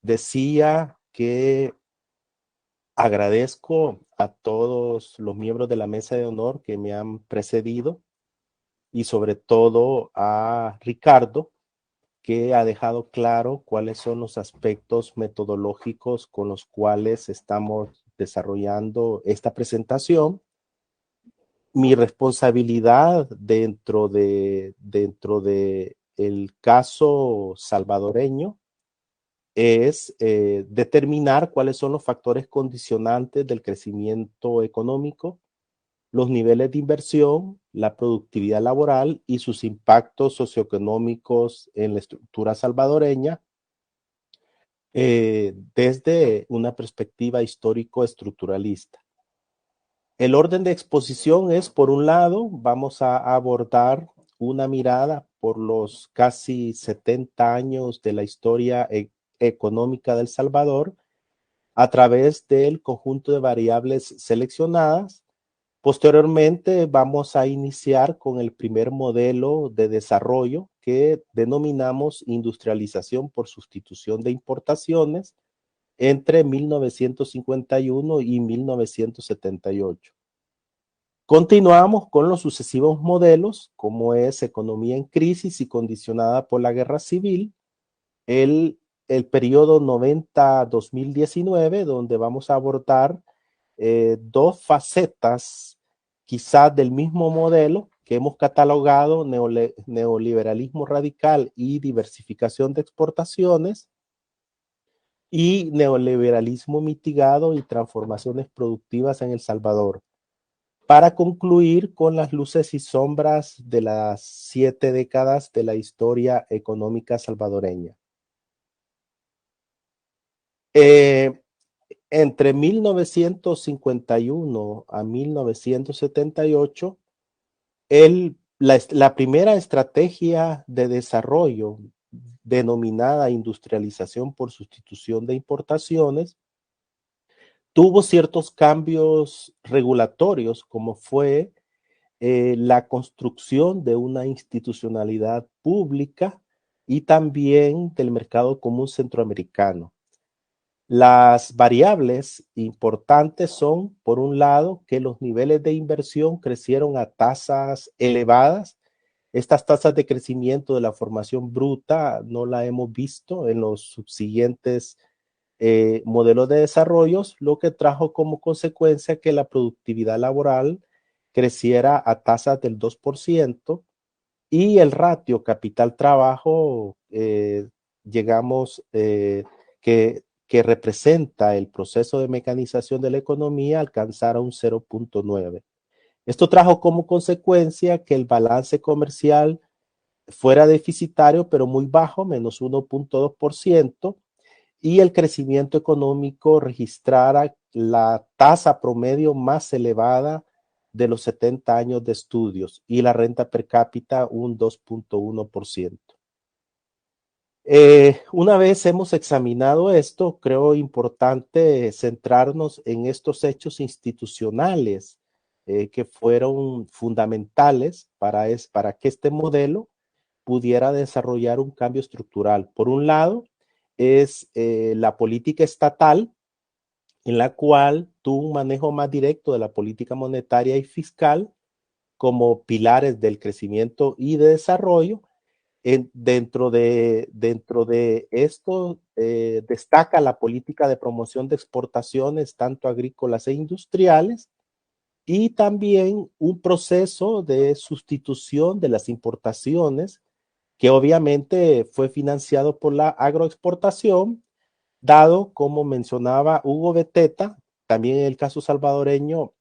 decía que agradezco a todos los miembros de la mesa de honor que me han precedido y sobre todo a Ricardo, que ha dejado claro cuáles son los aspectos metodológicos con los cuales estamos desarrollando esta presentación. Mi responsabilidad dentro de el caso salvadoreño es determinar cuáles son los factores condicionantes del crecimiento económico, los niveles de inversión, la productividad laboral y sus impactos socioeconómicos en la estructura salvadoreña desde una perspectiva histórico-estructuralista. El orden de exposición es, por un lado, vamos a abordar una mirada por los casi 70 años de la historia económica de El Salvador a través del conjunto de variables seleccionadas. Posteriormente vamos a iniciar con el primer modelo de desarrollo que denominamos industrialización por sustitución de importaciones entre 1951 y 1978. Continuamos con los sucesivos modelos, como es economía en crisis y condicionada por la guerra civil, el periodo 90-2019, donde vamos a abordar dos facetas quizás del mismo modelo que hemos catalogado, neoliberalismo radical y diversificación de exportaciones, y neoliberalismo mitigado y transformaciones productivas en El Salvador, para concluir con las luces y sombras de las 7 décadas de la historia económica salvadoreña. Eh, Entre 1951 a 1978, la primera estrategia de desarrollo denominada industrialización por sustitución de importaciones tuvo ciertos cambios regulatorios, como fue la construcción de una institucionalidad pública y también del mercado común centroamericano. Las variables importantes son, por un lado, que los niveles de inversión crecieron a tasas elevadas. Estas tasas de crecimiento de la formación bruta no la hemos visto en los subsiguientes modelos de desarrollo, lo que trajo como consecuencia que la productividad laboral creciera a tasas del 2% y el ratio capital-trabajo, llegamos, que representa el proceso de mecanización de la economía, alcanzara un 0.9. Esto trajo como consecuencia que el balance comercial fuera deficitario, pero muy bajo, menos 1.2%, y el crecimiento económico registrara la tasa promedio más elevada de los 70 años de estudios y la renta per cápita un 2.1%. Una vez hemos examinado esto, creo importante centrarnos en estos hechos institucionales que fueron fundamentales para que este modelo pudiera desarrollar un cambio estructural. Por un lado, es la política estatal, en la cual tuvo un manejo más directo de la política monetaria y fiscal como pilares del crecimiento y de desarrollo. Dentro de esto destaca la política de promoción de exportaciones, tanto agrícolas e industriales, y también un proceso de sustitución de las importaciones que obviamente fue financiado por la agroexportación, dado, como mencionaba Hugo Beteta, también en el caso salvadoreño,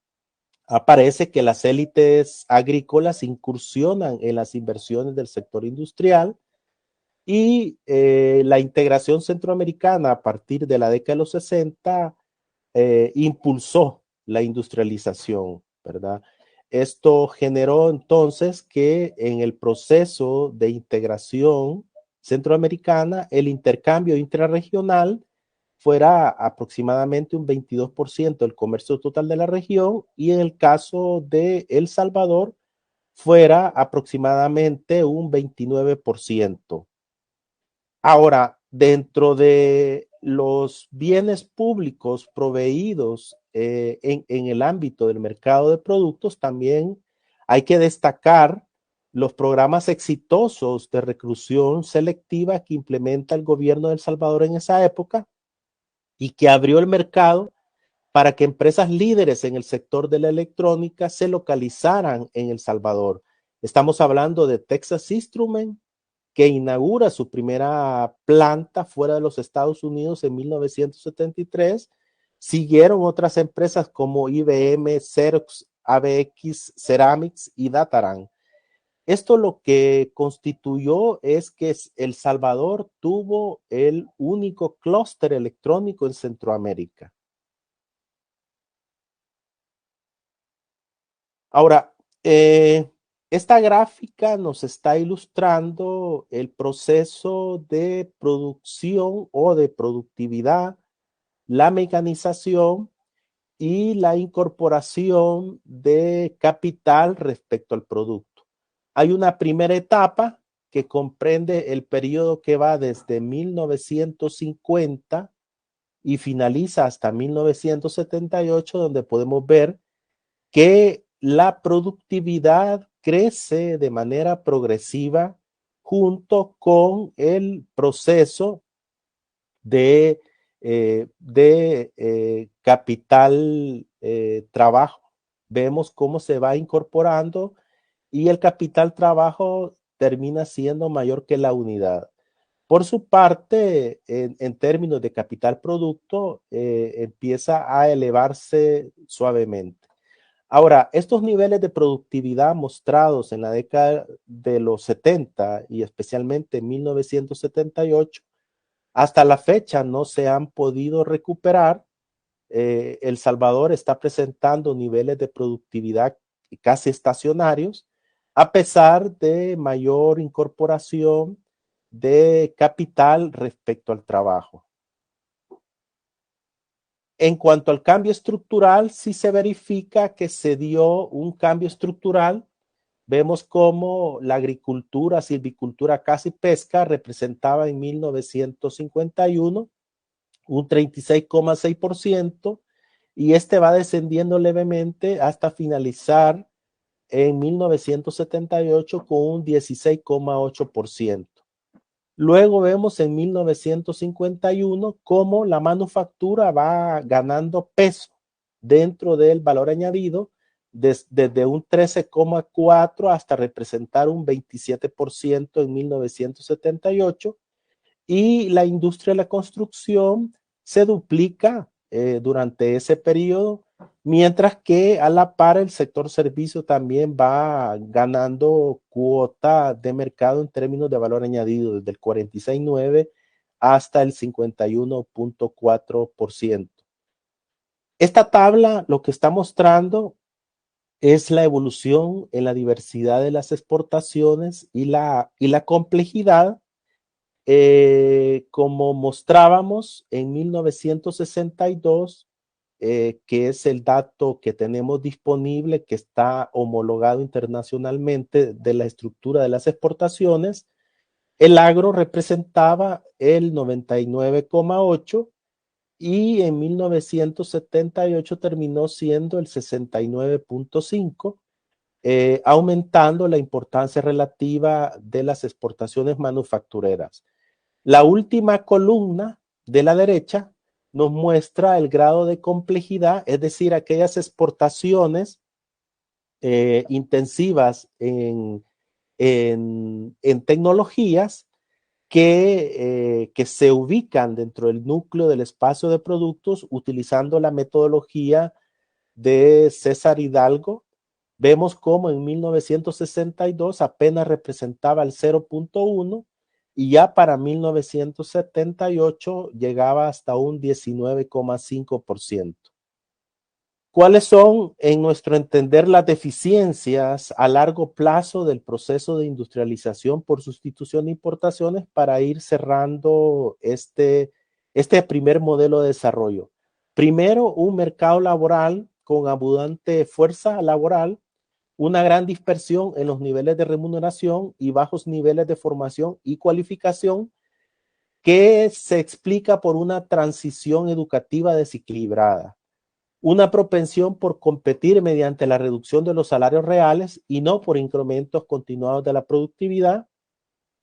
aparece que las élites agrícolas incursionan en las inversiones del sector industrial y la integración centroamericana a partir de la década de los 60 impulsó la industrialización, ¿verdad? Esto generó entonces que en el proceso de integración centroamericana el intercambio intrarregional fuera aproximadamente un 22% del comercio total de la región y en el caso de El Salvador fuera aproximadamente un 29%. Ahora, dentro de los bienes públicos proveídos en el ámbito del mercado de productos, también hay que destacar los programas exitosos de reclusión selectiva que implementa el gobierno de El Salvador en esa época y que abrió el mercado para que empresas líderes en el sector de la electrónica se localizaran en El Salvador. Estamos hablando de Texas Instruments, que inaugura su primera planta fuera de los Estados Unidos en 1973. Siguieron otras empresas como IBM, Xerox, ABX, Ceramics y Dataran. Esto lo que constituyó es que El Salvador tuvo el único clúster electrónico en Centroamérica. Ahora, esta gráfica nos está ilustrando el proceso de producción o de productividad, la mecanización y la incorporación de capital respecto al producto. Hay una primera etapa que comprende el periodo que va desde 1950 y finaliza hasta 1978, donde podemos ver que la productividad crece de manera progresiva junto con el proceso de capital trabajo. Vemos cómo se va incorporando y el capital trabajo termina siendo mayor que la unidad. Por su parte, en términos de capital producto, empieza a elevarse suavemente. Ahora, estos niveles de productividad mostrados en la década de los 70 y especialmente en 1978, hasta la fecha no se han podido recuperar. El Salvador está presentando niveles de productividad casi estacionarios, a pesar de mayor incorporación de capital respecto al trabajo. En cuanto al cambio estructural, sí se verifica que se dio un cambio estructural. Vemos cómo la agricultura, silvicultura, caza y pesca representaba en 1951 un 36,6% y este va descendiendo levemente hasta finalizar en 1978 con un 16,8%. Luego vemos en 1951 cómo la manufactura va ganando peso dentro del valor añadido desde un 13,4 hasta representar un 27% en 1978 y la industria de la construcción se duplica durante ese periodo, mientras que a la par el sector servicio también va ganando cuota de mercado en términos de valor añadido, desde el 46,9 hasta el 51,4%. Esta tabla lo que está mostrando es la evolución en la diversidad de las exportaciones y la complejidad. Como mostrábamos en 1962, que es el dato que tenemos disponible, que está homologado internacionalmente de la estructura de las exportaciones, el agro representaba el 99,8 y en 1978 terminó siendo el 69,5, aumentando la importancia relativa de las exportaciones manufactureras. La última columna de la derecha nos muestra el grado de complejidad, es decir, aquellas exportaciones intensivas en tecnologías que se ubican dentro del núcleo del espacio de productos utilizando la metodología de César Hidalgo. Vemos cómo en 1962 apenas representaba el 0,1 y ya para 1978 llegaba hasta un 19,5%. ¿Cuáles son, en nuestro entender, las deficiencias a largo plazo del proceso de industrialización por sustitución de importaciones para ir cerrando este primer modelo de desarrollo? Primero, un mercado laboral con abundante fuerza laboral, una gran dispersión en los niveles de remuneración y bajos niveles de formación y cualificación, que se explica por una transición educativa desequilibrada, una propensión por competir mediante la reducción de los salarios reales y no por incrementos continuados de la productividad,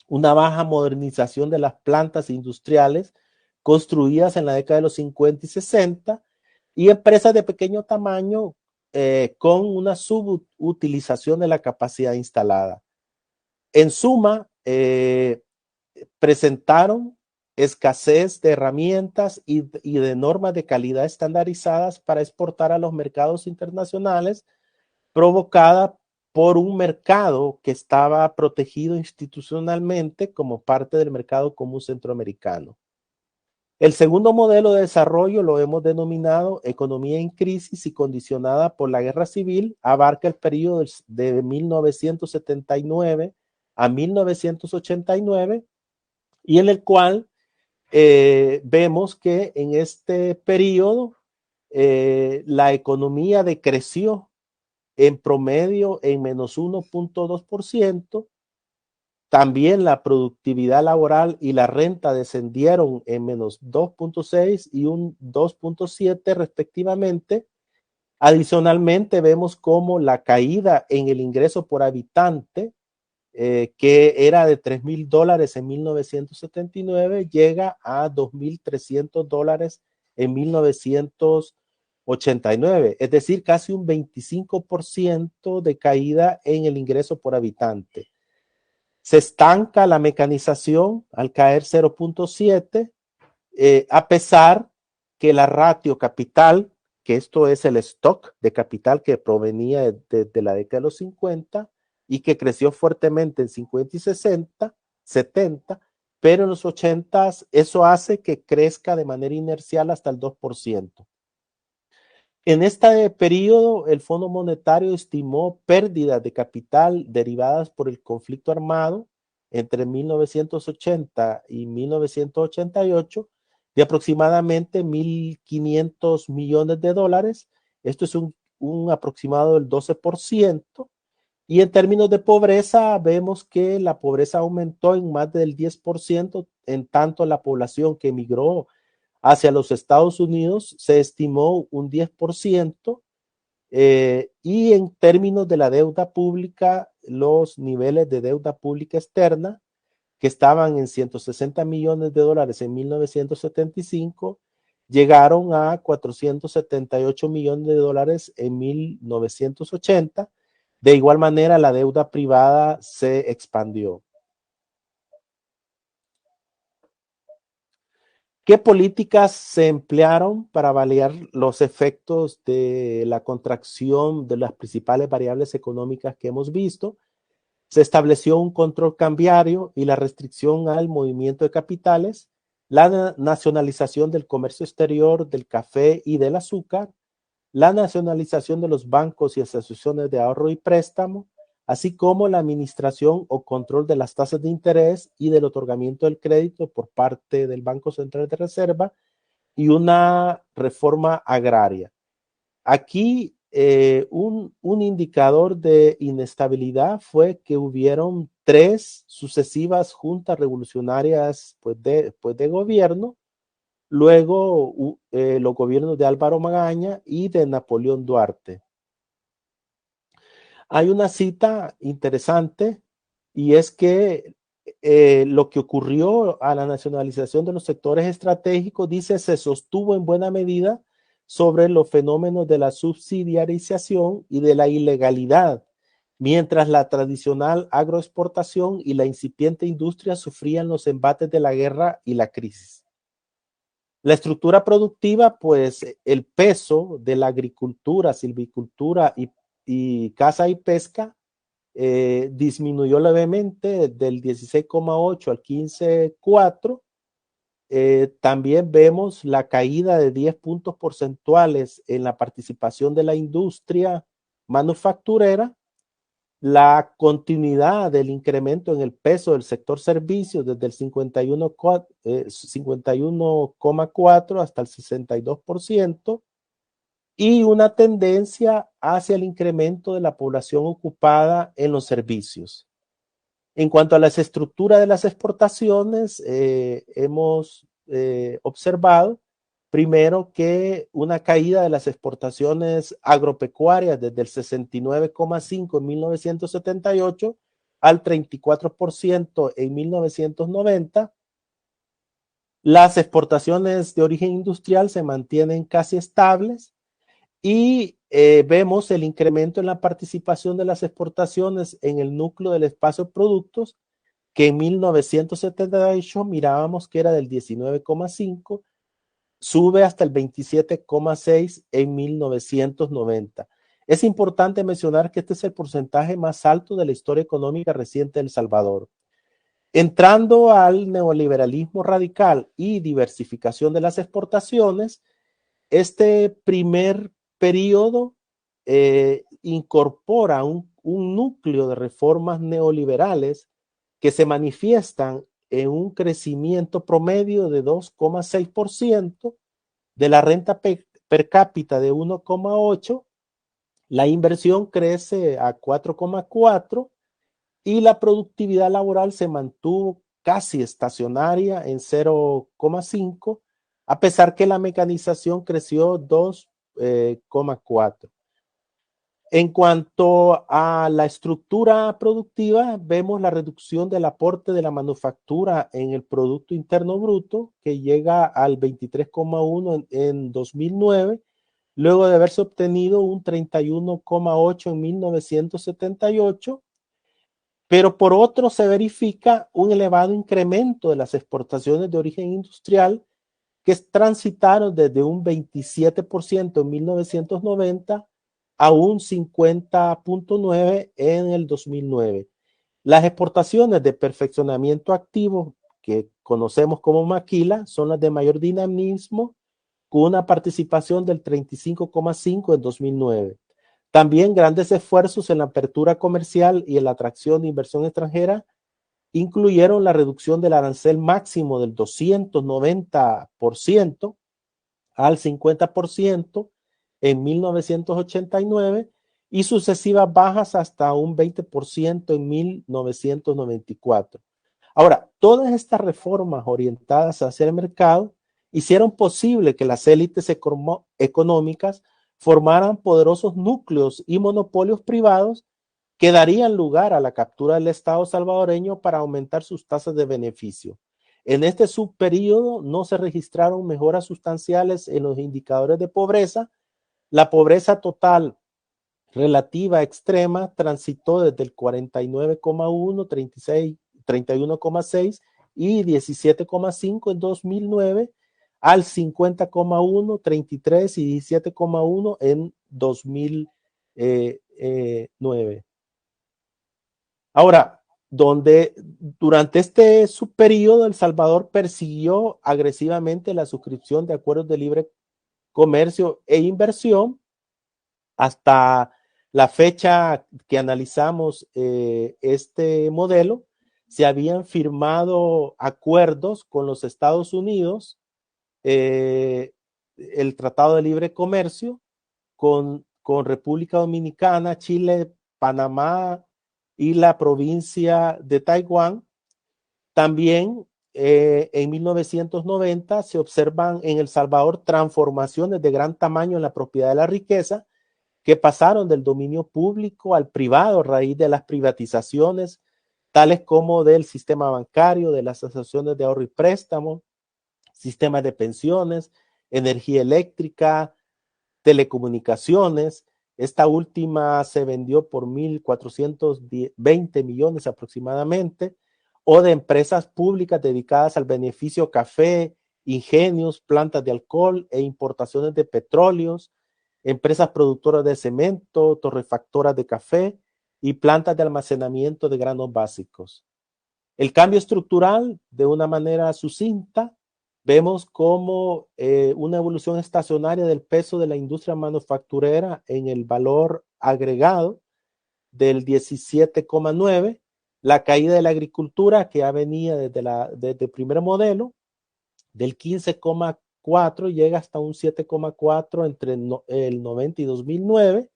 una baja modernización de las plantas industriales construidas en la década de los 50 y 60 y empresas de pequeño tamaño con una subutilización de la capacidad instalada. En suma, presentaron escasez de herramientas y de normas de calidad estandarizadas para exportar a los mercados internacionales, provocada por un mercado que estaba protegido institucionalmente como parte del mercado común centroamericano. El segundo modelo de desarrollo lo hemos denominado economía en crisis y condicionada por la guerra civil, abarca el periodo de 1979 a 1989 y en el cual vemos que en este periodo la economía decreció en promedio en menos 1.2%. También la productividad laboral y la renta descendieron en menos 2.6 y un 2.7 respectivamente. Adicionalmente, vemos cómo la caída en el ingreso por habitante, que era de $3,000 en 1979, llega a $2,300 en 1989, es decir, casi un 25% de caída en el ingreso por habitante. Se estanca la mecanización al caer 0.7, a pesar que la ratio capital, que esto es el stock de capital que provenía de la década de los 50 y que creció fuertemente en 50 y 60, 70, pero en los 80 eso hace que crezca de manera inercial hasta el 2%. En este periodo, el Fondo Monetario estimó pérdidas de capital derivadas por el conflicto armado entre 1980 y 1988 de aproximadamente 1.500 millones de dólares. Esto es un aproximado del 12%. Y en términos de pobreza, vemos que la pobreza aumentó en más del 10%, en tanto la población que emigró hacia los Estados Unidos se estimó un 10%, y en términos de la deuda pública, los niveles de deuda pública externa, que estaban en 160 millones de dólares en 1975, llegaron a 478 millones de dólares en 1980. De igual manera, la deuda privada se expandió. ¿Qué políticas se emplearon para paliar los efectos de la contracción de las principales variables económicas que hemos visto? Se estableció un control cambiario y la restricción al movimiento de capitales, la nacionalización del comercio exterior del café y del azúcar, la nacionalización de los bancos y asociaciones de ahorro y préstamo, así como la administración o control de las tasas de interés y del otorgamiento del crédito por parte del Banco Central de Reserva y una reforma agraria. Aquí un indicador de inestabilidad fue que hubieron 3 sucesivas juntas revolucionarias de gobierno, luego los gobiernos de Álvaro Magaña y de Napoleón Duarte. Hay una cita interesante y es que lo que ocurrió a la nacionalización de los sectores estratégicos, dice, se sostuvo en buena medida sobre los fenómenos de la subsidiarización y de la ilegalidad, mientras la tradicional agroexportación y la incipiente industria sufrían los embates de la guerra y la crisis. La estructura productiva, pues el peso de la agricultura, silvicultura y caza y pesca disminuyó levemente del 16,8 al 15,4. También vemos la caída de 10 puntos porcentuales en la participación de la industria manufacturera, la continuidad del incremento en el peso del sector servicios desde el 51,4 hasta el 62%, y una tendencia hacia el incremento de la población ocupada en los servicios. En cuanto a las estructuras de las exportaciones, hemos observado primero que una caída de las exportaciones agropecuarias desde el 69,5 en 1978 al 34% en 1990. Las exportaciones de origen industrial se mantienen casi estables y vemos el incremento en la participación de las exportaciones en el núcleo del espacio de productos, que en 1978 mirábamos que era del 19,5, sube hasta el 27,6 en 1990. Es importante mencionar que este es el porcentaje más alto de la historia económica reciente de El Salvador. Entrando al neoliberalismo radical y diversificación de las exportaciones, este primer periodo incorpora un núcleo de reformas neoliberales que se manifiestan en un crecimiento promedio de 2,6%, de la renta per cápita de 1,8%, la inversión crece a 4,4% y la productividad laboral se mantuvo casi estacionaria en 0,5%, a pesar que la mecanización creció 2,4%. En cuanto a la estructura productiva, vemos la reducción del aporte de la manufactura en el Producto Interno Bruto, que llega al 23,1 en 2009, luego de haberse obtenido un 31,8 en 1978. Pero por otro se verifica un elevado incremento de las exportaciones de origen industrial, que transitaron desde un 27% en 1990 a un 50,9% en el 2009. Las exportaciones de perfeccionamiento activo, que conocemos como maquila, son las de mayor dinamismo, con una participación del 35,5% en 2009. También grandes esfuerzos en la apertura comercial y en la atracción de inversión extranjera incluyeron la reducción del arancel máximo del 290% al 50% en 1989 y sucesivas bajas hasta un 20% en 1994. Ahora, todas estas reformas orientadas hacia el mercado hicieron posible que las élites económicas formaran poderosos núcleos y monopolios privados que darían lugar a la captura del Estado salvadoreño para aumentar sus tasas de beneficio. En este subperíodo no se registraron mejoras sustanciales en los indicadores de pobreza. La pobreza total relativa extrema transitó desde el 49,1, 31,6 y 17,5 en 2009 al 50,1, 33 y 17,1 en 2009. Ahora, durante este subperíodo El Salvador persiguió agresivamente la suscripción de acuerdos de libre comercio e inversión. Hasta la fecha que analizamos este modelo, se habían firmado acuerdos con los Estados Unidos, el Tratado de Libre Comercio, con República Dominicana, Chile, Panamá y la provincia de Taiwán. También en 1990 se observan en El Salvador transformaciones de gran tamaño en la propiedad de la riqueza, que pasaron del dominio público al privado a raíz de las privatizaciones, tales como del sistema bancario, de las asociaciones de ahorro y préstamo, sistemas de pensiones, energía eléctrica, telecomunicaciones. Esta última se vendió por 1.420 millones aproximadamente, o de empresas públicas dedicadas al beneficio café, ingenios, plantas de alcohol e importaciones de petróleos, empresas productoras de cemento, torrefactoras de café y plantas de almacenamiento de granos básicos. El cambio estructural, de una manera sucinta, vemos como una evolución estacionaria del peso de la industria manufacturera en el valor agregado del 17,9%, la caída de la agricultura que ya venía desde el primer modelo, del 15,4% llega hasta un 7,4% entre el 90 y 2009,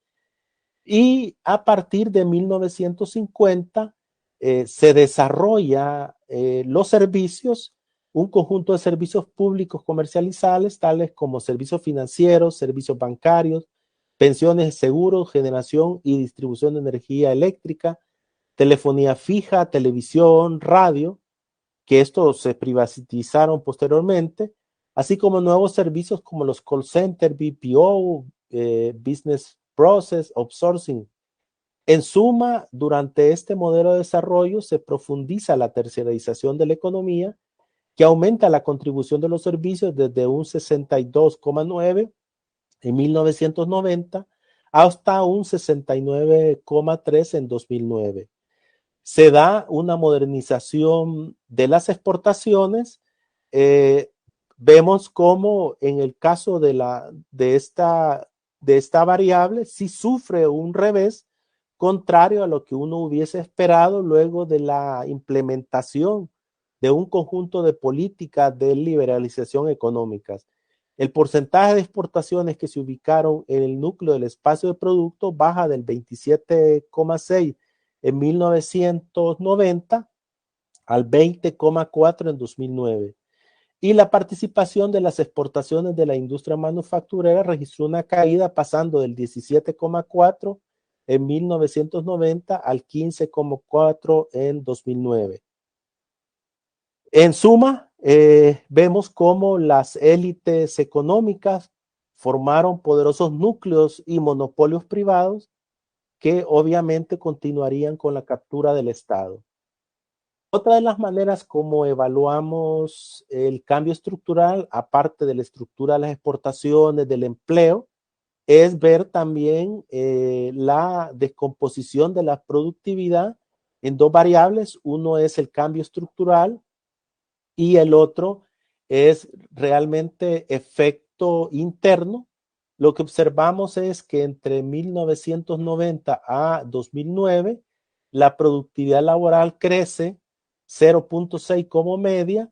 y a partir de 1950 se desarrolla los servicios, un conjunto de servicios públicos comercializables, tales como servicios financieros, servicios bancarios, pensiones, seguros, generación y distribución de energía eléctrica, telefonía fija, televisión, radio, que estos se privatizaron posteriormente, así como nuevos servicios como los call centers, BPO, Business Process Outsourcing. En suma, durante este modelo de desarrollo se profundiza la terciarización de la economía, que aumenta la contribución de los servicios desde un 62,9 en 1990 hasta un 69,3 en 2009. Se da una modernización de las exportaciones. Vemos cómo en el caso de esta variable sí sufre un revés contrario a lo que uno hubiese esperado luego de la implementación de un conjunto de políticas de liberalización económicas. El porcentaje de exportaciones que se ubicaron en el núcleo del espacio de producto baja del 27,6 en 1990 al 20,4 en 2009. Y la participación de las exportaciones de la industria manufacturera registró una caída pasando del 17,4 en 1990 al 15,4 en 2009. En suma, vemos cómo las élites económicas formaron poderosos núcleos y monopolios privados que obviamente continuarían con la captura del Estado. Otra de las maneras como evaluamos el cambio estructural, aparte de la estructura de las exportaciones, del empleo, es ver también la descomposición de la productividad en dos variables. Uno es el cambio estructural y el otro es realmente efecto interno. Lo que observamos es que entre 1990 a 2009, la productividad laboral crece 0,6 como media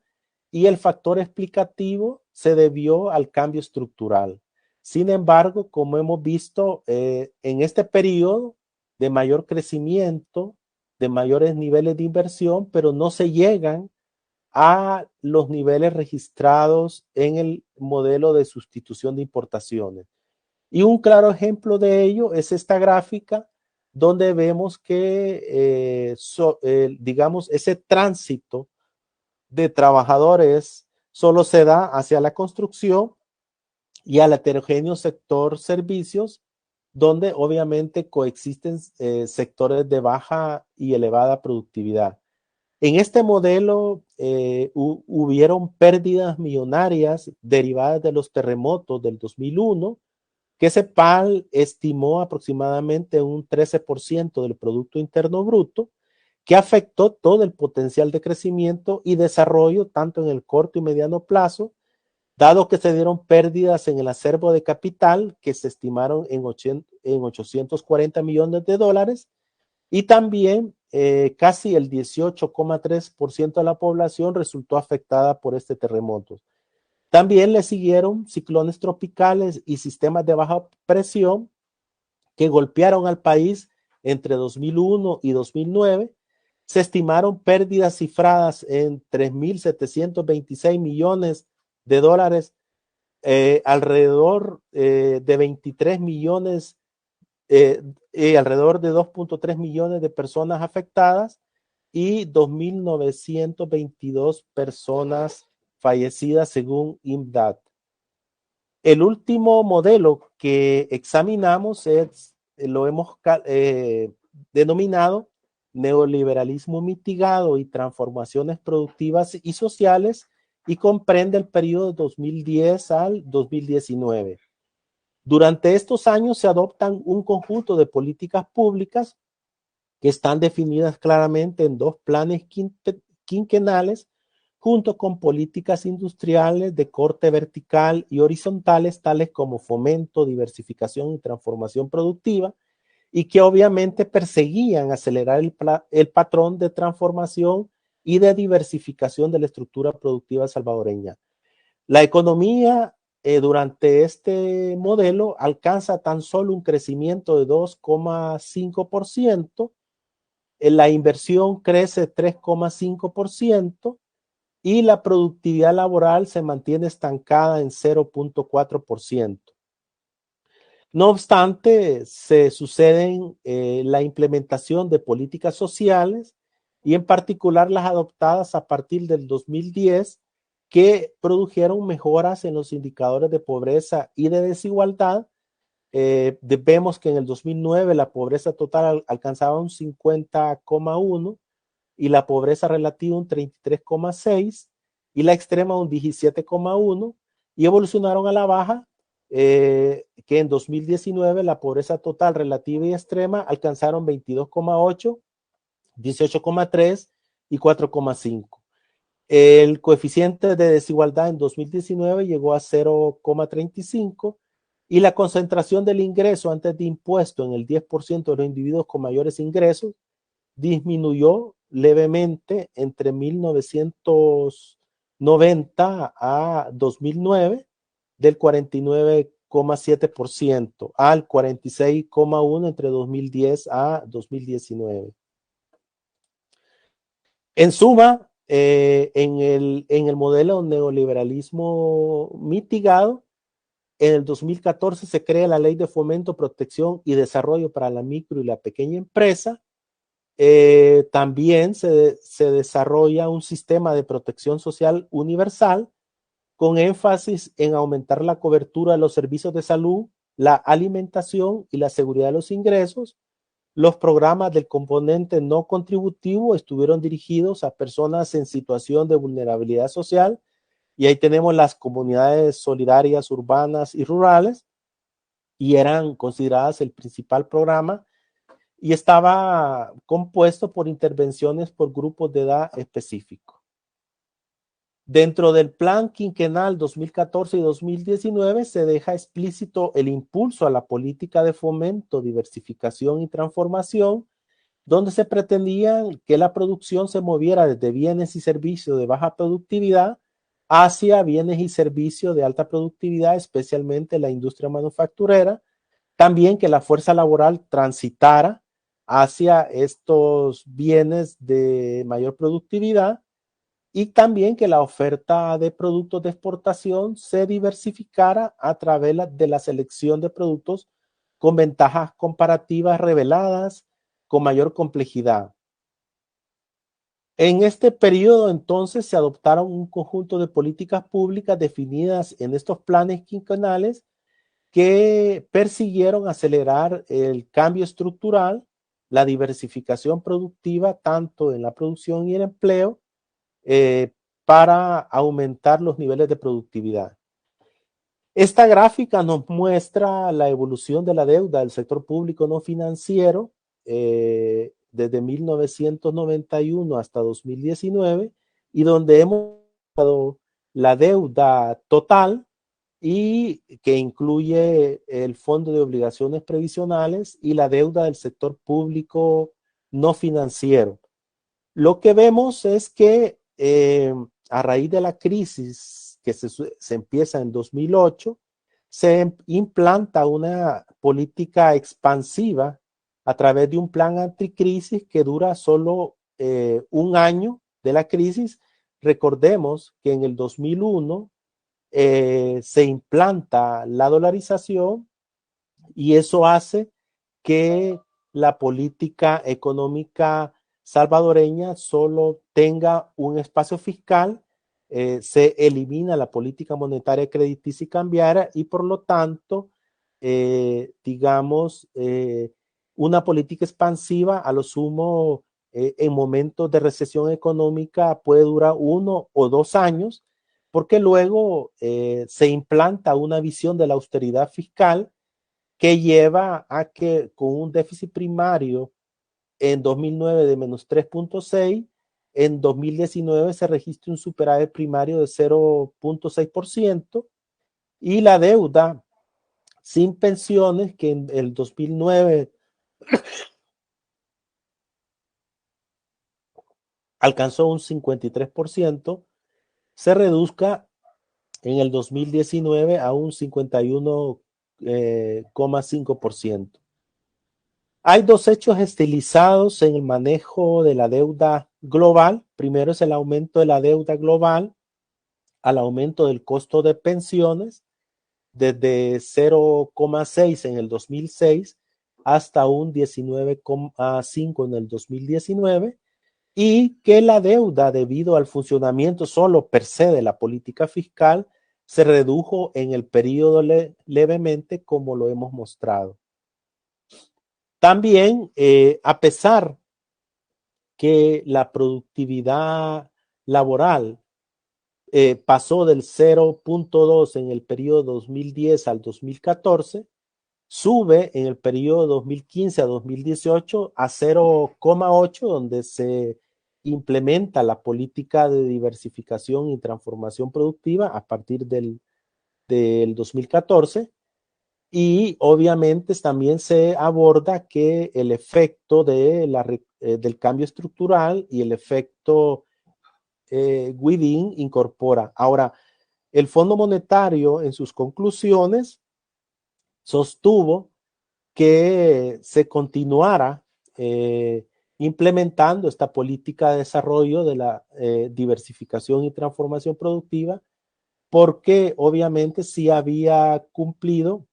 y el factor explicativo se debió al cambio estructural. Sin embargo, como hemos visto en este periodo de mayor crecimiento, de mayores niveles de inversión, pero no se llegan a los niveles registrados en el modelo de sustitución de importaciones. Y un claro ejemplo de ello es esta gráfica donde vemos que, digamos, ese tránsito de trabajadores solo se da hacia la construcción y al heterogéneo sector servicios, donde obviamente coexisten sectores de baja y elevada productividad. En este modelo hubieron pérdidas millonarias derivadas de los terremotos del 2001, que CEPAL estimó aproximadamente un 13% del Producto Interno Bruto, que afectó todo el potencial de crecimiento y desarrollo tanto en el corto y mediano plazo, dado que se dieron pérdidas en el acervo de capital que se estimaron en 840 millones de dólares y también casi el 18,3% de la población resultó afectada por este terremoto. También le siguieron ciclones tropicales y sistemas de baja presión que golpearon al país entre 2001 y 2009. Se estimaron pérdidas cifradas en 3.726 millones de dólares, alrededor de 23 millones, alrededor de 2,3 millones de personas afectadas y 2.922 personas fallecidas según IMDAT. El último modelo que examinamos lo hemos denominado neoliberalismo mitigado y transformaciones productivas y sociales y comprende el periodo 2010 al 2019. Durante estos años se adoptan un conjunto de políticas públicas que están definidas claramente en dos planes quinquenales junto con políticas industriales de corte vertical y horizontales, tales como fomento, diversificación y transformación productiva, y que obviamente perseguían acelerar el patrón de transformación y de diversificación de la estructura productiva salvadoreña. La economía durante este modelo alcanza tan solo un crecimiento de 2,5%, la inversión crece 3,5% y la productividad laboral se mantiene estancada en 0,4%. No obstante, se suceden la implementación de políticas sociales y en particular las adoptadas a partir del 2010 que produjeron mejoras en los indicadores de pobreza y de desigualdad. Vemos que en el 2009 la pobreza total alcanzaba un 50,1 y la pobreza relativa un 33,6 y la extrema un 17,1 y evolucionaron a la baja, que en 2019 la pobreza total relativa y extrema alcanzaron 22,8, 18,3 y 4,5. El coeficiente de desigualdad en 2019 llegó a 0,35 y la concentración del ingreso antes de impuesto en el 10% de los individuos con mayores ingresos disminuyó levemente entre 1990 a 2009 del 49,7% al 46,1% entre 2010 a 2019. En suma, en el modelo neoliberalismo mitigado, en el 2014 se crea la Ley de Fomento, Protección y Desarrollo para la Micro y la Pequeña Empresa. También se desarrolla un sistema de protección social universal con énfasis en aumentar la cobertura de los servicios de salud, la alimentación y la seguridad de los ingresos. Los programas del componente no contributivo estuvieron dirigidos a personas en situación de vulnerabilidad social y ahí tenemos las comunidades solidarias urbanas y rurales y eran consideradas el principal programa y estaba compuesto por intervenciones por grupos de edad específicos. Dentro del plan quinquenal 2014 y 2019 se deja explícito el impulso a la política de fomento, diversificación y transformación, donde se pretendía que la producción se moviera desde bienes y servicios de baja productividad hacia bienes y servicios de alta productividad, especialmente la industria manufacturera. También que la fuerza laboral transitara hacia estos bienes de mayor productividad y también que la oferta de productos de exportación se diversificara a través de la selección de productos con ventajas comparativas reveladas, con mayor complejidad. En este periodo entonces se adoptaron un conjunto de políticas públicas definidas en estos planes quinquenales que persiguieron acelerar el cambio estructural, la diversificación productiva, tanto en la producción y el empleo, para aumentar los niveles de productividad. Esta gráfica nos muestra la evolución de la deuda del sector público no financiero desde 1991 hasta 2019 y donde hemos dado la deuda total y que incluye el Fondo de Obligaciones Previsionales y la deuda del sector público no financiero. Lo que vemos es que a raíz de la crisis que se empieza en 2008, se implanta una política expansiva a través de un plan anticrisis que dura solo un año de la crisis. Recordemos que en el 2001 se implanta la dolarización y eso hace que la política económica salvadoreña solo tenga un espacio fiscal, se elimina la política monetaria crediticia y cambiaria y por lo tanto, digamos, una política expansiva a lo sumo en momentos de recesión económica puede durar 1 o 2 años, porque luego se implanta una visión de la austeridad fiscal que lleva a que con un déficit primario en 2009 de menos 3,6, en 2019 se registra un superávit primario de 0,6% y la deuda sin pensiones que en el 2009 alcanzó un 53%, se reduzca en el 2019 a un 51,5%. Hay dos hechos estilizados en el manejo de la deuda global. Primero es el aumento de la deuda global al aumento del costo de pensiones desde 0,6 en el 2006 hasta un 19,5 en el 2019, y que la deuda, debido al funcionamiento solo per se de la política fiscal, se redujo en el periodo levemente, como lo hemos mostrado. También, a pesar que la productividad laboral pasó del 0,2 en el periodo 2010 al 2014, sube en el periodo 2015 a 2018 a 0,8, donde se implementa la política de diversificación y transformación productiva a partir del 2014. Y obviamente también se aborda que el efecto del cambio estructural y el efecto Within incorpora. Ahora, el Fondo Monetario en sus conclusiones sostuvo que se continuara implementando esta política de desarrollo de la diversificación y transformación productiva, porque obviamente sí había cumplido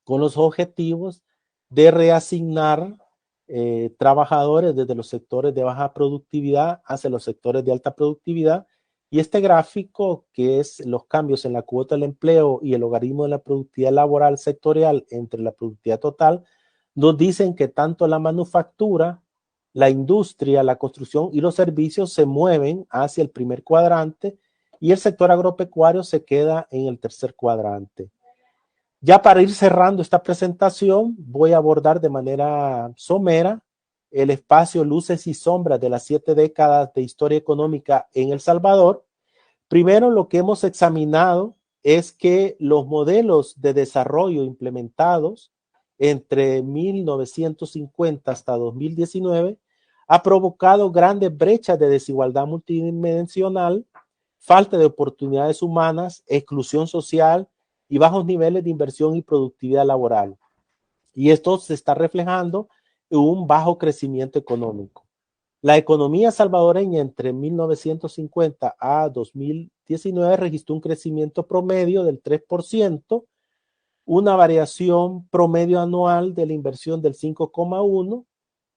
con los objetivos de reasignar trabajadores desde los sectores de baja productividad hacia los sectores de alta productividad. Y este gráfico, que es los cambios en la cuota del empleo y el logaritmo de la productividad laboral sectorial entre la productividad total, nos dicen que tanto la manufactura, la industria, la construcción y los servicios se mueven hacia el primer cuadrante, y el sector agropecuario se queda en el tercer cuadrante. Ya para ir cerrando esta presentación, voy a abordar de manera somera el espacio luces y sombras de las 7 décadas de historia económica en El Salvador. Primero, lo que hemos examinado es que los modelos de desarrollo implementados entre 1950 hasta 2019 ha provocado grandes brechas de desigualdad multidimensional, falta de oportunidades humanas, exclusión social y bajos niveles de inversión y productividad laboral. Y esto se está reflejando en un bajo crecimiento económico. La economía salvadoreña entre 1950 a 2019 registró un crecimiento promedio del 3%, una variación promedio anual de la inversión del 5,1%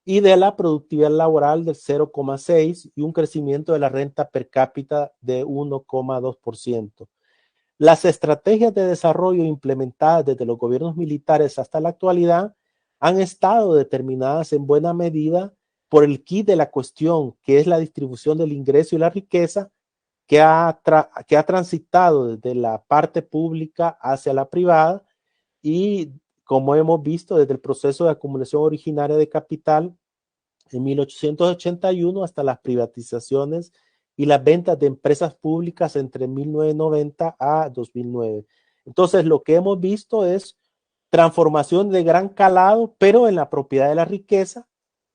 y de la productividad laboral del 0,6% y un crecimiento de la renta per cápita de 1,2%. Las estrategias de desarrollo implementadas desde los gobiernos militares hasta la actualidad han estado determinadas en buena medida por el quid de la cuestión, que es la distribución del ingreso y la riqueza que ha transitado desde la parte pública hacia la privada, y como hemos visto desde el proceso de acumulación originaria de capital en 1881 hasta las privatizaciones y las ventas de empresas públicas entre 1990 a 2009. Entonces, lo que hemos visto es transformación de gran calado, pero en la propiedad de la riqueza,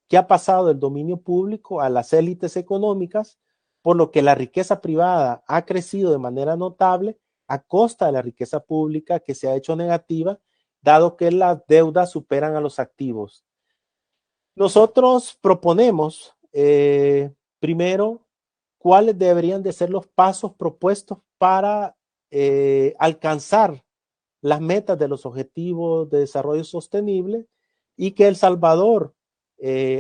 que ha pasado del dominio público a las élites económicas, por lo que la riqueza privada ha crecido de manera notable a costa de la riqueza pública, que se ha hecho negativa, dado que las deudas superan a los activos. Nosotros proponemos, primero, cuáles deberían de ser los pasos propuestos para alcanzar las metas de los objetivos de desarrollo sostenible, y que El Salvador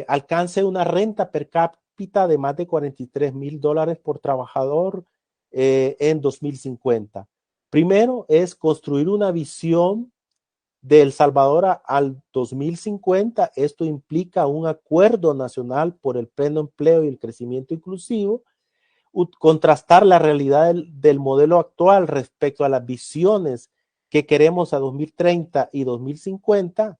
alcance una renta per cápita de más de $43,000 por trabajador en 2050. Primero es construir una visión de El Salvador al 2050. Esto implica un acuerdo nacional por el pleno empleo y el crecimiento inclusivo, contrastar la realidad del modelo actual respecto a las visiones que queremos a 2030 y 2050,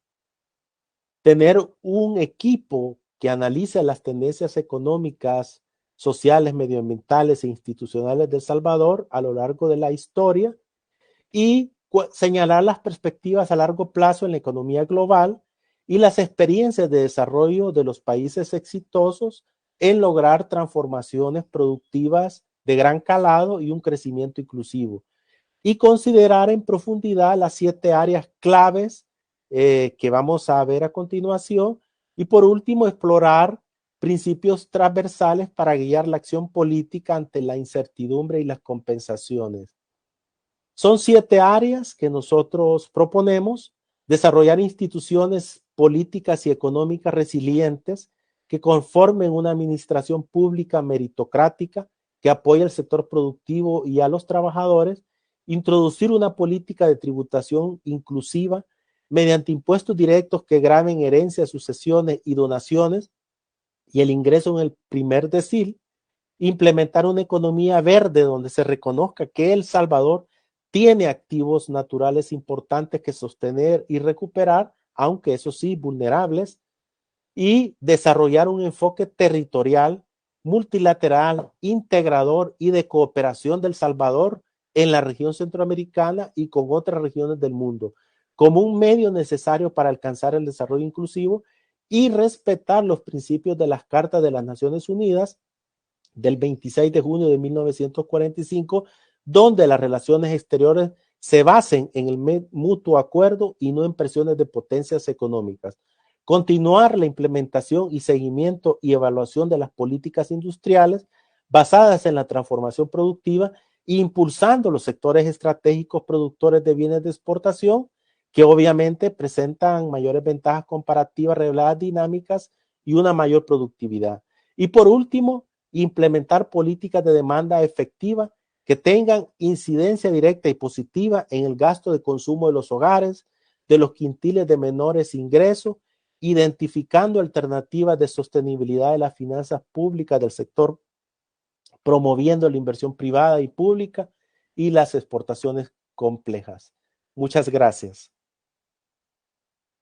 tener un equipo que analice las tendencias económicas, sociales, medioambientales e institucionales de El Salvador a lo largo de la historia, y señalar las perspectivas a largo plazo en la economía global y las experiencias de desarrollo de los países exitosos en lograr transformaciones productivas de gran calado y un crecimiento inclusivo, y considerar en profundidad las 7 áreas claves que vamos a ver a continuación. Y por último, explorar principios transversales para guiar la acción política ante la incertidumbre y las compensaciones. Son 7 áreas que nosotros proponemos: desarrollar instituciones políticas y económicas resilientes que conformen una administración pública meritocrática que apoye al sector productivo y a los trabajadores; introducir una política de tributación inclusiva mediante impuestos directos que graven herencias, sucesiones y donaciones y el ingreso en el primer decil; implementar una economía verde donde se reconozca que El Salvador tiene activos naturales importantes que sostener y recuperar, aunque eso sí, vulnerables; y desarrollar un enfoque territorial, multilateral, integrador y de cooperación del Salvador en la región centroamericana y con otras regiones del mundo, como un medio necesario para alcanzar el desarrollo inclusivo y respetar los principios de las Cartas de las Naciones Unidas del 26 de junio de 1945, donde las relaciones exteriores se basen en el mutuo acuerdo y no en presiones de potencias económicas. Continuar la implementación y seguimiento y evaluación de las políticas industriales basadas en la transformación productiva, impulsando los sectores estratégicos productores de bienes de exportación, que obviamente presentan mayores ventajas comparativas, reveladas dinámicas y una mayor productividad. Y por último, implementar políticas de demanda efectiva que tengan incidencia directa y positiva en el gasto de consumo de los hogares, de los quintiles de menores ingresos, identificando alternativas de sostenibilidad de las finanzas públicas del sector, promoviendo la inversión privada y pública y las exportaciones complejas. Muchas gracias.